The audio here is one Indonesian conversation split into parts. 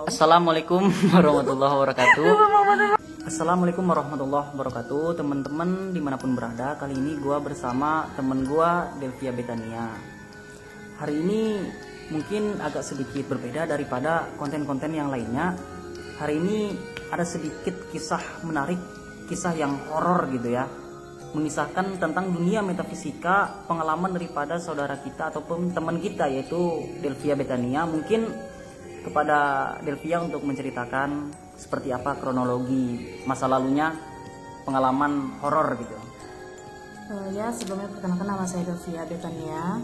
Assalamualaikum warahmatullahi wabarakatuh. Assalamualaikum warahmatullahi wabarakatuh. Teman-teman dimanapun berada, kali ini gue bersama temen gue Delvia Betania. Hari ini mungkin agak sedikit berbeda daripada konten-konten yang lainnya. Hari ini ada sedikit kisah menarik, kisah yang horor gitu ya, mengisahkan tentang dunia metafisika, pengalaman daripada saudara kita ataupun teman kita, yaitu Delvia Betania. Mungkin kepada Delvia untuk menceritakan seperti apa kronologi masa lalunya, pengalaman horor gitu. Ya, sebelumnya perkenalkan, nama saya Delvia Betania.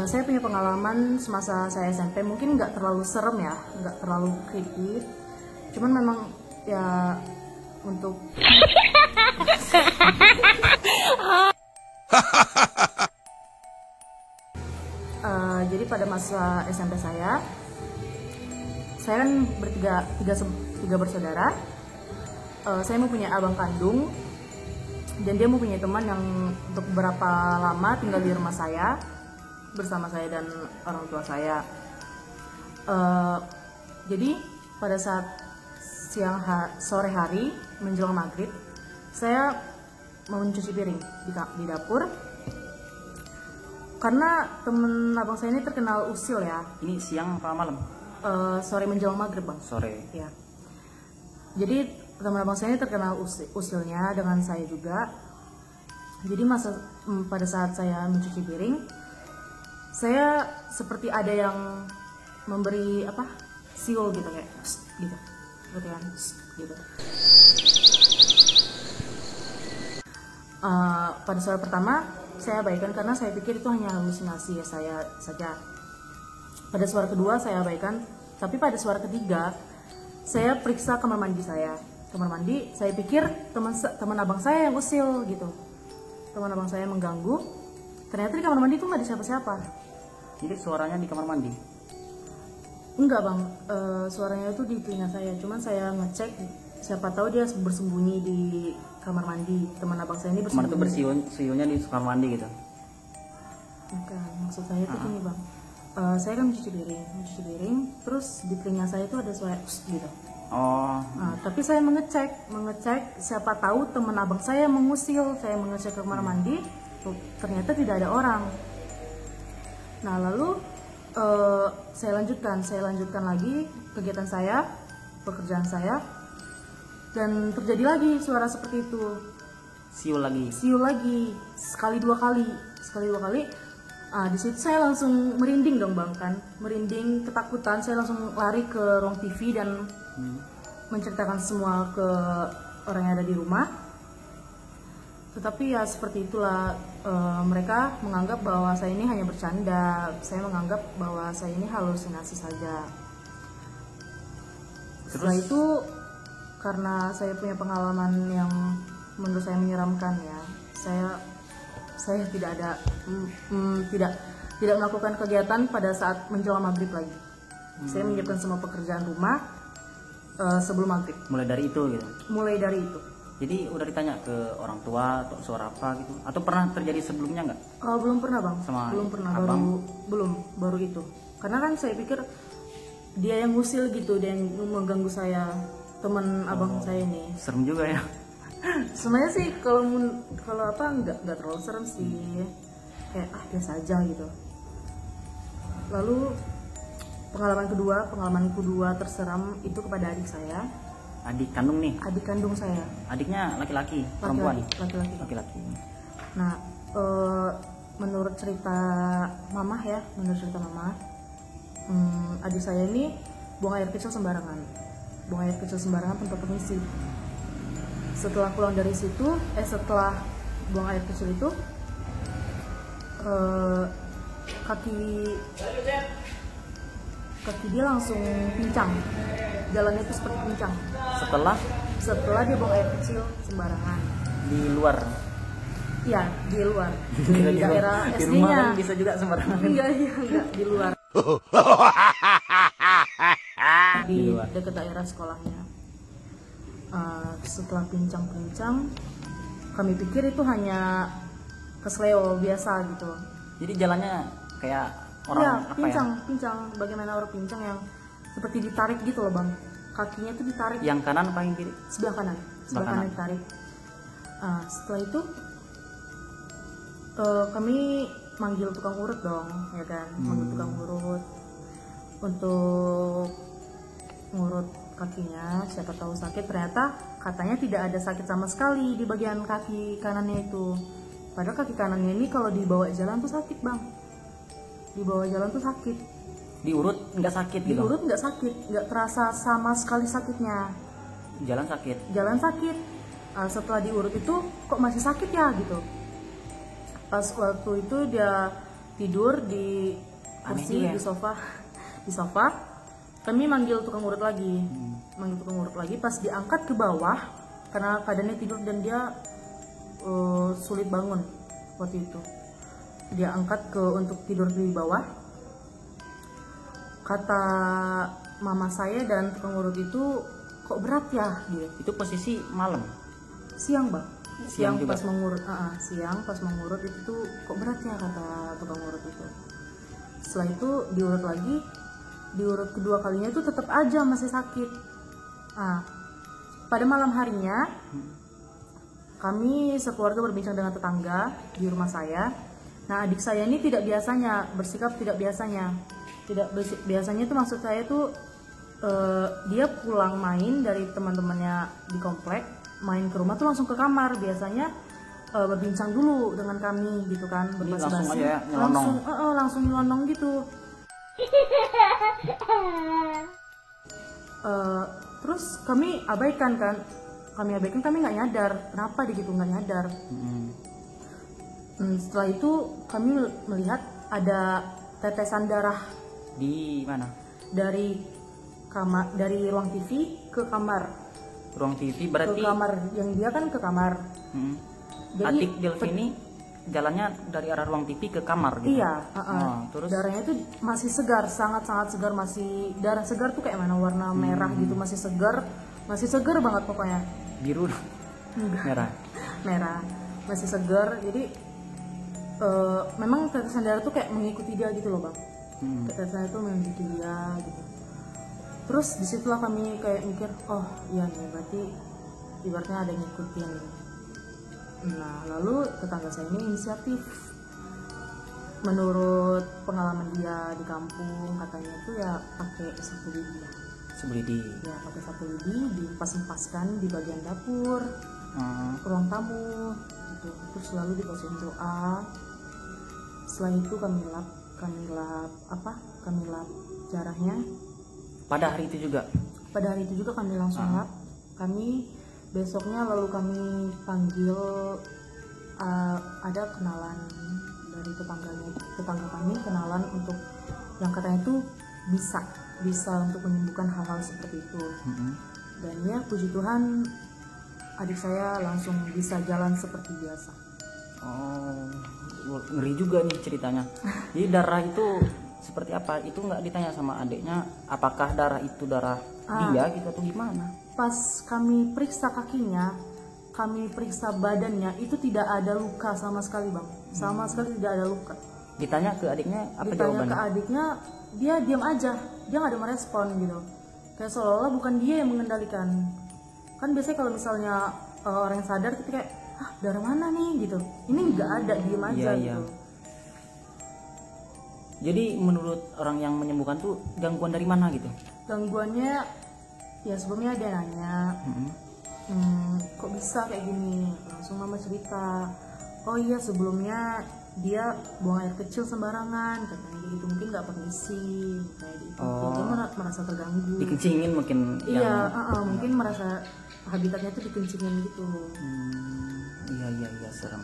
Saya punya pengalaman semasa saya SMP, mungkin nggak terlalu serem ya, nggak terlalu creepy. Cuman memang ya untuk jadi pada masa SMP saya kan tiga bersaudara. Saya mempunyai abang kandung dan dia mempunyai teman yang untuk beberapa lama tinggal di rumah saya bersama saya dan orang tua saya. Jadi pada saat sore hari menjelang maghrib, saya mau mencuci piring di dapur karena temen abang saya ini terkenal usil ya. Ini siang apa malam? Sore menjelang maghrib, bang. Sore. Ya. Jadi teman abang saya ini terkenal usilnya dengan saya juga. Jadi pada saat saya mencuci piring, saya seperti ada yang memberi siul gitu, kayak gitu, gitu kan, gitu. Pada suara pertama saya abaikan karena saya pikir itu hanya halusinasi ya saya saja. Pada suara kedua saya abaikan, tapi pada suara ketiga saya periksa kamar mandi saya. Kamar mandi, saya pikir teman abang saya yang usil gitu. Teman abang saya mengganggu. Ternyata di kamar mandi itu nggak ada siapa-siapa. Jadi suaranya di kamar mandi? Enggak, bang, suaranya itu di telinga saya. Cuman saya ngecek, siapa tahu dia bersembunyi di kamar mandi. Teman abang saya ini bersembunyi. Kemana tuh bersiulnya di kamar mandi gitu? Bukan, maksud saya itu gini, bang. Saya kan mencuci piring, terus di telinga saya itu ada suara gitu. Oh. Tapi saya mengecek, siapa tahu teman abang saya mengusil. Saya mengecek ke kamar mandi, ternyata tidak ada orang. Nah lalu saya lanjutkan lagi kegiatan saya, pekerjaan saya, dan terjadi lagi suara seperti itu. Siul lagi. Sekali dua kali. Di situ saya langsung merinding dong, bang, kan, merinding ketakutan. Saya langsung lari ke ruang TV dan menceritakan semua ke orang yang ada di rumah. Tetapi ya seperti itulah, mereka menganggap bahwa saya ini hanya bercanda. Saya menganggap bahwa saya ini halusinasi saja. Setelah itu, karena saya punya pengalaman yang menurut saya menyeramkan ya, saya tidak melakukan kegiatan pada saat menjelang maghrib lagi. Saya menyiapkan semua pekerjaan rumah sebelum maghrib. Mulai dari itu gitu? Mulai dari itu. Jadi udah ditanya ke orang tua atau suara apa gitu? Atau pernah terjadi sebelumnya nggak? Belum pernah, bang. Belum pernah, baru itu. Karena kan saya pikir dia yang ngusil gitu, dia yang mengganggu saya, teman abang saya ini. Serem juga ya. Sebenarnya sih kalau nggak terlalu serem sih, kayak biasa aja gitu. Lalu pengalaman kedua terseram itu kepada adik saya. Adik kandung nih? Adik kandung saya. Adiknya laki-laki, perempuan? Laki-laki. Nah, menurut cerita mama, adik saya ini buang air kecil sembarangan tanpa permisi. Setelah pulang dari situ, setelah buang air kecil itu, kaki dia langsung pincang. Jalannya itu seperti pincang. Setelah dia buang air kecil sembarangan. Di luar? Iya, di luar. Di daerah SD-nya. Di rumah kan bisa juga sembarangan? Enggak, di luar. Di dekat daerah sekolahnya. Setelah pincang-pincang, kami pikir itu hanya kesleo biasa gitu. Jadi jalannya kayak orang pincang, bagaimana orang pincang yang seperti ditarik gitu loh bang, kakinya itu ditarik. Yang kanan apa yang kiri? Sebelah kanan, sebelah kanan ditarik. Setelah itu kami manggil tukang urut dong, ya kan, manggil tukang urut untuk ngurut kakinya, siapa tahu sakit. Ternyata katanya tidak ada sakit sama sekali di bagian kaki kanannya itu. Padahal kaki kanannya ini kalau dibawa jalan tuh sakit bang, dibawa jalan tuh sakit. Diurut nggak sakit gitu? Diurut nggak sakit, nggak terasa sama sekali sakitnya. Jalan sakit? Jalan sakit. Setelah diurut itu kok masih sakit ya gitu. Pas waktu itu dia tidur di kursi, di sofa, kami manggil tukang urut lagi. Manggil tukang urut lagi, pas diangkat ke bawah karena keadaannya tidur dan dia sulit bangun waktu itu. Dia angkat untuk tidur di bawah. Kata mama saya dan tukang urut itu, kok berat ya dia. Itu posisi malam? Siang bang. Siang juga? Pas mengurut, siang pas mengurut itu tuh kok berat ya, kata tukang urut itu. Setelah itu diurut lagi, diurut kedua kalinya itu tetap aja masih sakit. Pada malam harinya kami sekeluarga berbincang dengan tetangga di rumah saya. Nah, adik saya ini tidak biasanya bersikap, tidak biasanya itu maksud saya tuh dia pulang main dari teman-temannya di komplek, main ke rumah tuh langsung ke kamar. Biasanya berbincang dulu dengan kami gitu kan, berbahasa basi, ya, langsung nyelonong gitu. Terus kami abaikan, kami nggak nyadar kenapa dia gitu, nggak nyadar. Setelah itu kami melihat ada tetesan darah. Di mana? Dari kamar, dari ruang TV ke kamar. Ruang TV berarti? Ke kamar, yang dia kan ke kamar. Jadi adik Delvi ini jalannya dari arah ruang TV ke kamar gitu? Iya. Terus? Darahnya itu masih segar, sangat-sangat segar, masih darah segar tuh kayak mana, warna merah gitu, masih segar banget pokoknya. Biru? Merah? Merah, masih segar. Jadi memang tetesan darah tuh kayak mengikuti dia gitu loh bang. Tetesan itu mengikuti dia gitu. Terus disitulah kami kayak mikir, oh iya nih berarti ibaratnya ada yang ngikutin. Nah, lalu tetangga saya ini inisiatif. Menurut pengalaman dia di kampung, katanya itu ya pakai sapu lidi ya. Sapu lidi? Ya, pakai sapu lidi, diempas-empaskan di bagian dapur, ruang tamu gitu. Terus lalu dikasihin doa. Setelah itu kami lap jarahnya. Pada hari itu juga? Pada hari itu juga kami langsung lap. Kami besoknya lalu kami panggil, ada kenalan dari tetangga kami, kenalan untuk yang katanya itu bisa untuk menyembuhkan hal-hal seperti itu. Dan ya puji Tuhan adik saya langsung bisa jalan seperti biasa. Oh, ngeri juga nih ceritanya. Jadi darah itu seperti apa? Itu nggak ditanya sama adiknya, apakah darah itu darah dia gitu atau gimana? Pas kami periksa kakinya, kami periksa badannya, itu tidak ada luka sama sekali bang, sama sekali tidak ada luka. Ditanya ke adiknya apa jawabannya? Ditanya ke adiknya, dia diam aja, dia nggak ada merespon gitu, kayak seolah-olah bukan dia yang mengendalikan. Kan biasanya kalau misalnya orang yang sadar kita kayak, darah mana nih gitu, ini nggak ada, diem aja gitu. Jadi menurut orang yang menyembuhkan tuh gangguan dari mana gitu? Gangguannya ya sebelumnya dia nanya, kok bisa kayak gini? Langsung mama cerita, oh iya sebelumnya dia buang air kecil sembarangan, katanya gitu, mungkin nggak permisi kayak gitu. Dia merasa terganggu. Dikencingin mungkin? Iya, mungkin merasa habitatnya tuh dikencingin gitu. Iya serem.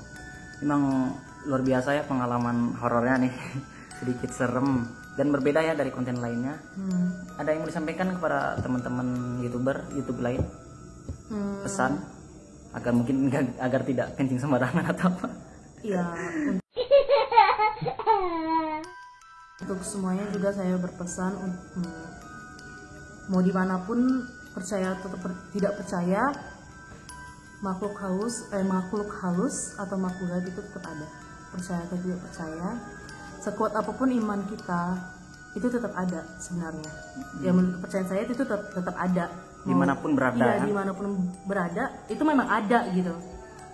Memang luar biasa ya pengalaman horornya nih. Sedikit serem dan berbeda ya dari konten lainnya. Ada yang mau disampaikan kepada teman-teman YouTube lain? Pesan agar tidak kencing sembarangan atau apa? Iya. Untuk semuanya juga saya berpesan, mau dimanapun, percaya atau tidak percaya, makhluk halus atau makhluk gaib itu tetap ada. Percaya atau tidak percaya, sekuat apapun iman kita, itu tetap ada sebenarnya. Ya menurut kepercayaan saya itu tetap ada. Dimanapun berada. Iya, dimanapun berada itu memang ada gitu.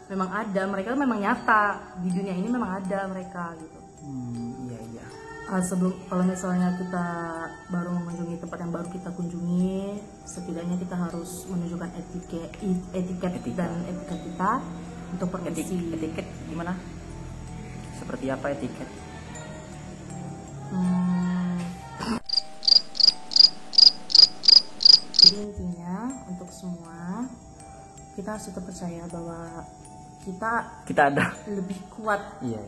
Memang ada, mereka memang nyata di dunia ini, memang ada mereka gitu. Iya iya. Sebelum, kalau misalnya kita baru mengunjungi tempat yang baru kita kunjungi, setidaknya kita harus menunjukkan etiket dan etika kita untuk permisi. Etiket gimana? Seperti apa etiket? Jadi intinya untuk semua kita harus tetap percaya bahwa kita ada lebih kuat. Iya.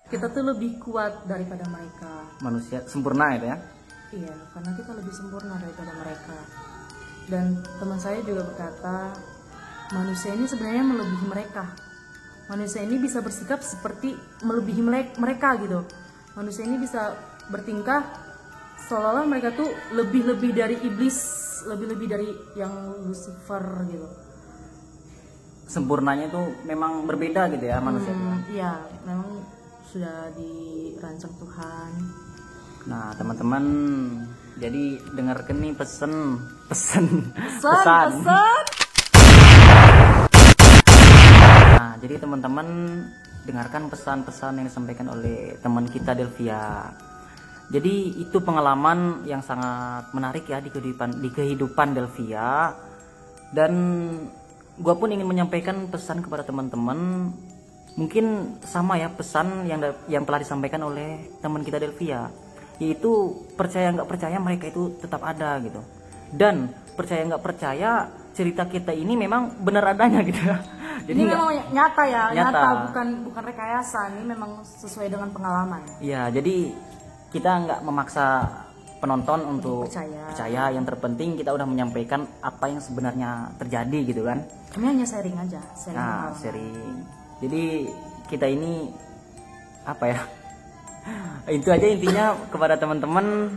Kita tuh lebih kuat daripada mereka. Manusia sempurna itu ya. Iya, karena kita lebih sempurna daripada mereka. Dan teman saya juga berkata, manusia ini sebenarnya melebihi mereka. Manusia ini bisa bersikap seperti melebihi mereka gitu. Manusia ini bisa bertingkah seolah-olah mereka tuh lebih dari iblis, lebih dari yang Lucifer gitu. Sempurnanya itu memang berbeda gitu ya manusia. Iya, memang sudah dirancang Tuhan. Nah teman-teman, jadi dengarkan nih pesan. Nah jadi teman-teman dengarkan pesan-pesan yang disampaikan oleh teman kita Delvia. Jadi itu pengalaman yang sangat menarik ya di kehidupan Delvia. Dan gua pun ingin menyampaikan pesan kepada teman-teman. Mungkin sama ya pesan yang telah disampaikan oleh teman kita Delvia, yaitu percaya nggak percaya mereka itu tetap ada gitu. Dan percaya nggak percaya cerita kita ini memang benar adanya gitu ya. Jadi ini memang nyata ya, nyata. bukan rekayasa, ini memang sesuai dengan pengalaman. Iya, jadi kita nggak memaksa penonton untuk percaya. Yang terpenting kita udah menyampaikan apa yang sebenarnya terjadi gitu kan. Kami hanya sharing aja, sharing. Jadi kita ini apa ya? Itu aja intinya kepada teman-teman.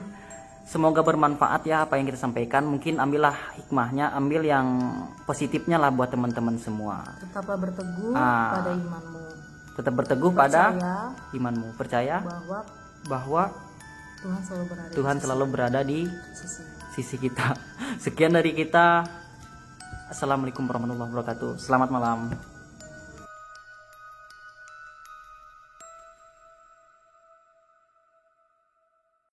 Semoga bermanfaat ya apa yang kita sampaikan. Mungkin ambillah hikmahnya, ambil yang positifnya lah buat teman-teman semua. Tetaplah berteguh pada imanmu. Tetap berteguh pada imanmu. Percaya bahwa Tuhan selalu berada di sisi kita. Sekian dari kita. Assalamualaikum warahmatullahi wabarakatuh. Selamat malam.